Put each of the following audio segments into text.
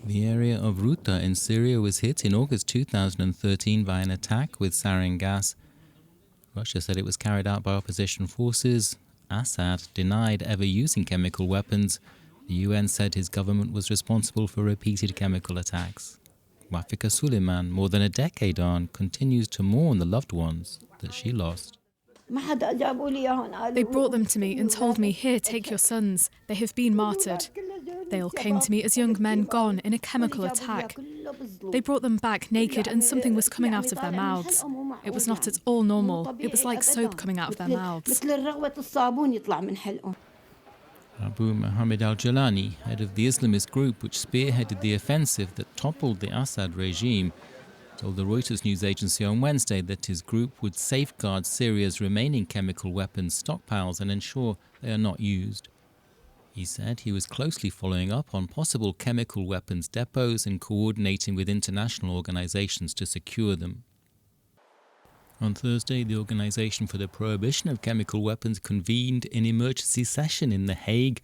The area of Ruta in Syria was hit in August 2013 by an attack with sarin gas. Russia said it was carried out by opposition forces. Assad denied ever using chemical weapons. The UN said his government was responsible for repeated chemical attacks. Wafika Suleiman, more than a decade on, continues to mourn the loved ones that she lost. They brought them to me and told me, "Here, take your sons. They have been martyred." They all came to me as young men gone in a chemical attack. They brought them back naked and something was coming out of their mouths. It was not at all normal. It was like soap coming out of their mouths. Abu Mohammed al-Jalani, head of the Islamist group which spearheaded the offensive that toppled the Assad regime, told the Reuters news agency on Wednesday that his group would safeguard Syria's remaining chemical weapons stockpiles and ensure they are not used. He said he was closely following up on possible chemical weapons depots and coordinating with international organizations to secure them. On Thursday, the Organization for the Prohibition of Chemical Weapons convened an emergency session in The Hague.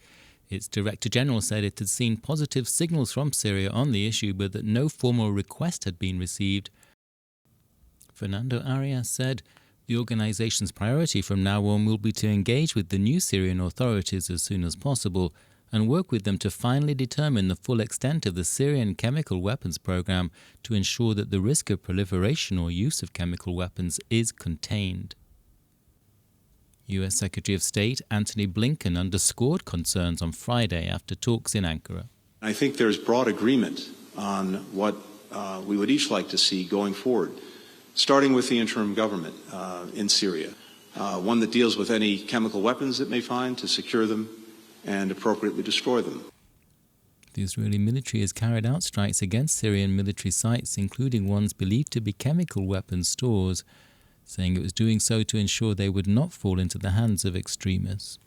Its Director General said it had seen positive signals from Syria on the issue, but that no formal request had been received. Fernando Arias said the organization's priority from now on will be to engage with the new Syrian authorities as soon as possible and work with them to finally determine the full extent of the Syrian chemical weapons program to ensure that the risk of proliferation or use of chemical weapons is contained. US Secretary of State Antony Blinken underscored concerns on Friday after talks in Ankara. I think there's broad agreement on what we would each like to see going forward, starting with the interim government in Syria, one that deals with any chemical weapons it may find to secure them and appropriately destroy them. The Israeli military has carried out strikes against Syrian military sites, including ones believed to be chemical weapons stores, saying it was doing so to ensure they would not fall into the hands of extremists.